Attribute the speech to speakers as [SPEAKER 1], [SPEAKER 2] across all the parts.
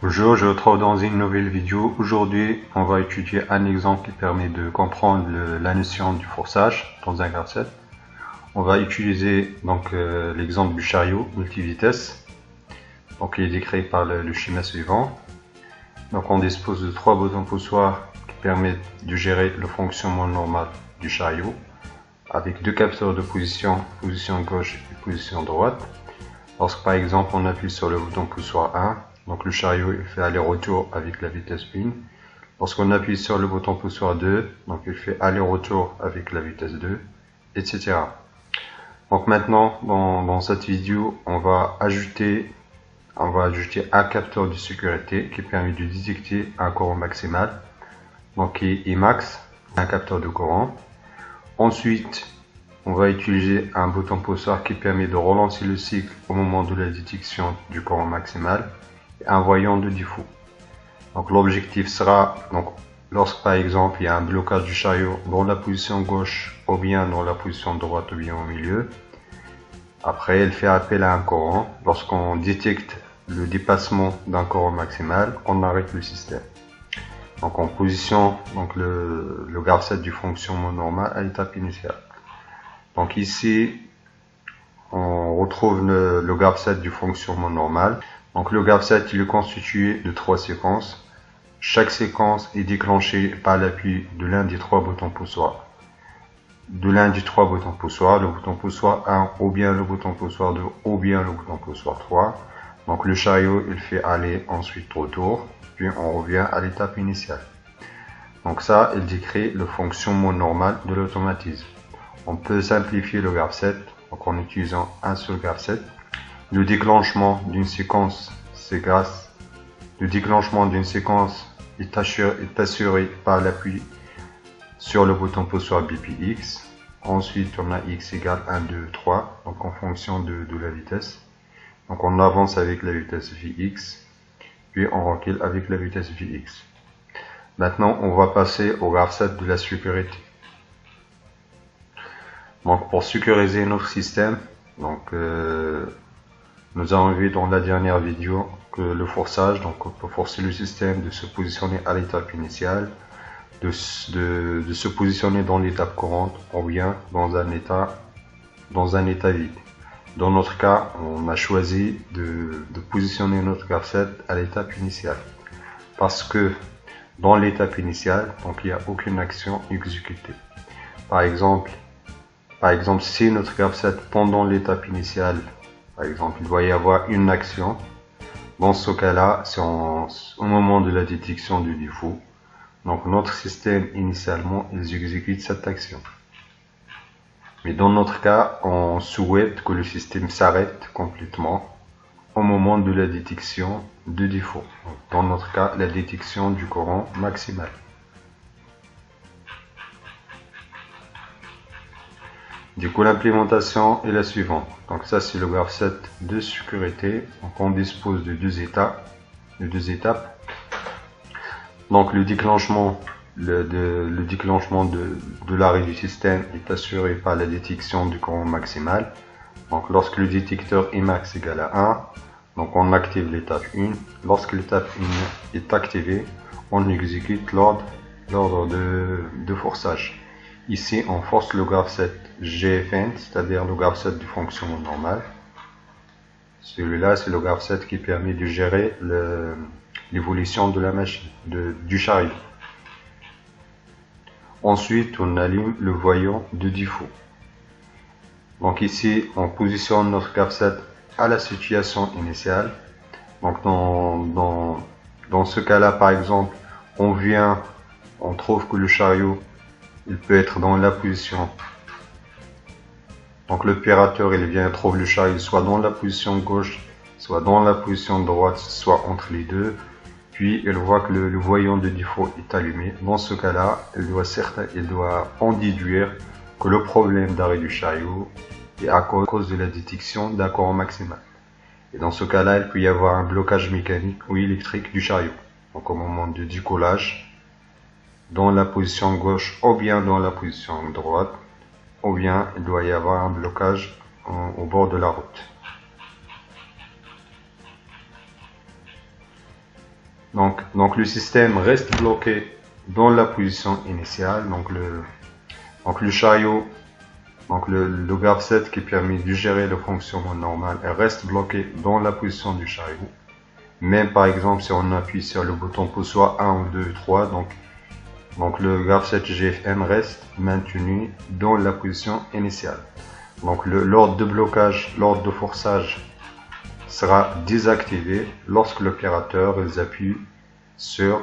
[SPEAKER 1] Bonjour, je vous retrouve dans une nouvelle vidéo. Aujourd'hui, on va étudier un exemple qui permet de comprendre la notion du forçage dans un graph-set. On va utiliser donc l'exemple du chariot multivitesse. Donc, il est décrit par le schéma suivant. Donc, on dispose de trois boutons poussoirs qui permettent de gérer le fonctionnement normal du chariot, avec deux capteurs de position gauche et position droite. Lorsque par exemple on appuie sur le bouton poussoir 1, donc le chariot il fait aller-retour avec la vitesse 1. Lorsqu'on appuie sur le bouton poussoir 2, donc il fait aller-retour avec la vitesse 2, etc. Donc maintenant, dans cette vidéo, on va ajouter un capteur de sécurité qui permet de détecter un courant maximal, donc qui est Emax, un capteur de courant. Ensuite, on va utiliser un bouton poussoir qui permet de relancer le cycle au moment de la détection du courant maximal et un voyant de défaut. Donc l'objectif sera, lorsque par exemple il y a un blocage du chariot dans la position gauche ou bien dans la position droite ou bien au milieu, après elle fait appel à un courant. Lorsqu'on détecte le dépassement d'un courant maximal, on arrête le système. Donc on positionne le graph-set du fonctionnement normal à l'étape initiale. Donc ici, on retrouve le graph-set du fonctionnement normal. Donc le graph-set il est constitué de trois séquences. Chaque séquence est déclenchée par l'appui de l'un des trois boutons poussoirs. Le bouton poussoir 1 ou bien le bouton poussoir 2 ou bien le bouton poussoir 3. Donc le chariot il fait aller ensuite retour, puis on revient à l'étape initiale. Donc ça, il décrit le fonctionnement normal de l'automatisme. On peut simplifier le graph-set en utilisant un seul graph-set. Le déclenchement d'une séquence est assuré par l'appui sur le bouton poussoir BPX. Ensuite, on a X égale 1, 2, 3, donc en fonction de la vitesse. Donc on avance avec la vitesse Vx, puis on recule avec la vitesse Vx. Maintenant, on va passer au graph-set de la sécurité. Donc pour sécuriser notre système, nous avons vu dans la dernière vidéo que le forçage, donc on peut forcer le système de se positionner à l'étape initiale, de se positionner dans l'étape courante ou bien dans un état vide. Dans notre cas, on a choisi de positionner notre graph-set à l'étape initiale parce que dans l'étape initiale, donc il n'y a aucune action exécutée. Par exemple, si notre graph-set pendant l'étape initiale, par exemple, il doit y avoir une action, dans ce cas-là, c'est au moment de la détection du défaut. Donc notre système, initialement, il exécute cette action. Mais dans notre cas, on souhaite que le système s'arrête complètement au moment de la détection de défaut. Donc, dans notre cas, la détection du courant maximal. Du coup, l'implémentation est la suivante. Donc ça, c'est le graph-set de sécurité. Donc on dispose de deux étapes. Donc le déclenchement de l'arrêt du système est assuré par la détection du courant maximal. Donc lorsque le détecteur Emax égale à 1, donc on active l'étape 1. Lorsque l'étape 1 est activée, on exécute l'ordre de forçage. Ici, on force le graph-set GFN, c'est-à-dire le graph-set du fonctionnement normal. Celui-là, c'est le graph-set qui permet de gérer l'évolution de la machine, du chariot. Ensuite, on allume le voyant de défaut. Donc ici, on positionne notre graph-set à la situation initiale. Donc dans ce cas-là, par exemple, on trouve que le chariot il peut être dans la position. Donc l'opérateur il vient trouver le chariot soit dans la position gauche, soit dans la position droite, soit entre les deux. Puis il voit que le voyant de défaut est allumé. Dans ce cas-là, il doit en déduire que le problème d'arrêt du chariot est à cause de la détection d'un courant maximal. Et dans ce cas-là, il peut y avoir un blocage mécanique ou électrique du chariot. Donc au moment du décollage, dans la position gauche ou bien dans la position droite, ou bien il doit y avoir un blocage au bord de la route. Donc le système reste bloqué dans la position initiale. Donc le chariot, donc le grave-set qui permet de gérer le fonctionnement normal, elle reste bloqué dans la position du chariot. Même par exemple si on appuie sur le bouton poussoir 1 ou 2 ou 3, donc le grave-set GFM reste maintenu dans la position initiale. Donc l'ordre de blocage, l'ordre de forçage sera désactivé lorsque l'opérateur appuie sur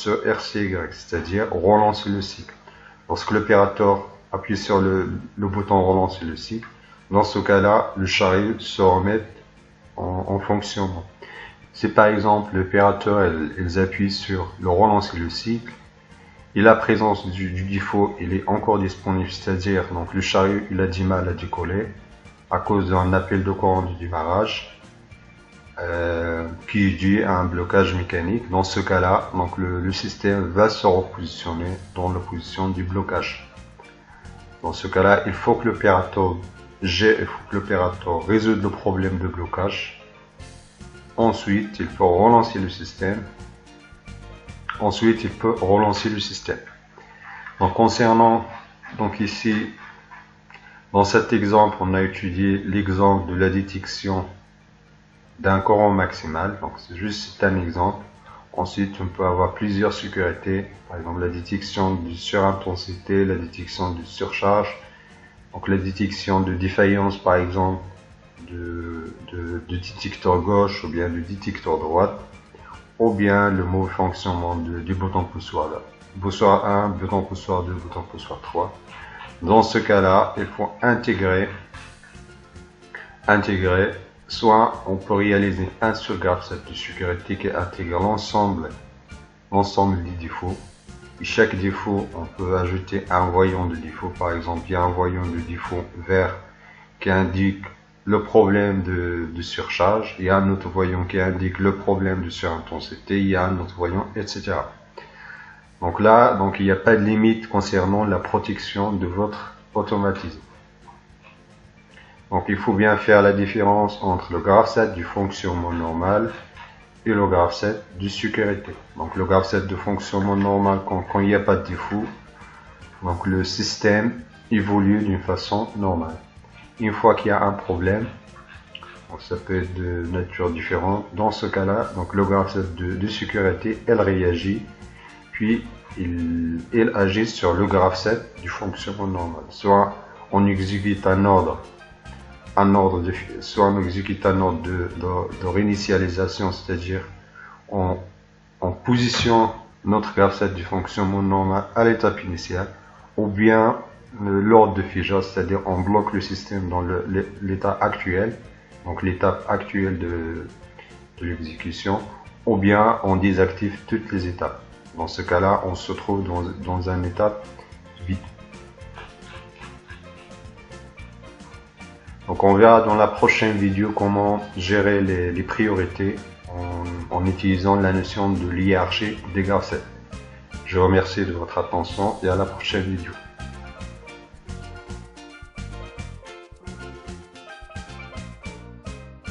[SPEAKER 1] RCY, c'est-à-dire relancer le cycle. Lorsque l'opérateur appuie sur le bouton relancer le cycle, dans ce cas-là, le chariot se remet en fonctionnement. Si par exemple l'opérateur appuie sur le relancer le cycle et la présence du défaut il est encore disponible, c'est-à-dire donc le chariot il a du mal à décoller à cause d'un appel de courant du démarrage qui est dû à un blocage mécanique. Dans ce cas-là, donc le système va se repositionner dans la position du blocage. Dans ce cas-là, il faut que l'opérateur résolve le problème de blocage. Ensuite, il peut relancer le système. Donc concernant, donc ici, dans cet exemple, on a étudié l'exemple de la détection d'un courant maximal. Donc c'est un exemple. Ensuite, on peut avoir plusieurs sécurités. Par exemple, la détection de surintensité, la détection de surcharge. Donc la détection de défaillance, par exemple, de détecteur gauche ou bien du détecteur droite, ou bien le mauvais fonctionnement du bouton poussoir là. Poussoir 1, bouton poussoir 2, bouton poussoir 3. Dans ce cas-là, il faut intégrer, soit on peut réaliser un seul grave-set de sécurité qui intègre l'ensemble des défauts. Et chaque défaut, on peut ajouter un voyant de défaut. Par exemple, il y a un voyant de défaut vert qui indique le problème de surcharge, il y a un autre voyant qui indique le problème de surintensité, il y a un autre voyant, etc. Donc là, il n'y a pas de limite concernant la protection de votre automatisme. Donc il faut bien faire la différence entre le grave-set du fonctionnement normal et le grave-set de sécurité. Donc le grave-set de fonctionnement normal, quand il n'y a pas de défaut, donc le système évolue d'une façon normale. Une fois qu'il y a un problème, donc ça peut être de nature différente, dans ce cas-là, donc le grave-set de sécurité, elle réagit, puis il agit sur le grave-set du fonctionnement normal. Soit on exécute un ordre de réinitialisation, c'est-à-dire on positionne notre grave-set du fonctionnement normal à l'étape initiale, ou bien l'ordre de figure, c'est-à-dire on bloque le système dans l'état actuel, donc l'étape actuelle de l'exécution, ou bien on désactive toutes les étapes. Dans ce cas-là, on se trouve dans une étape vide. Donc on verra dans la prochaine vidéo comment gérer les priorités en utilisant la notion de hiérarchie des grave-sets. Je vous remercie de votre attention et à la prochaine vidéo.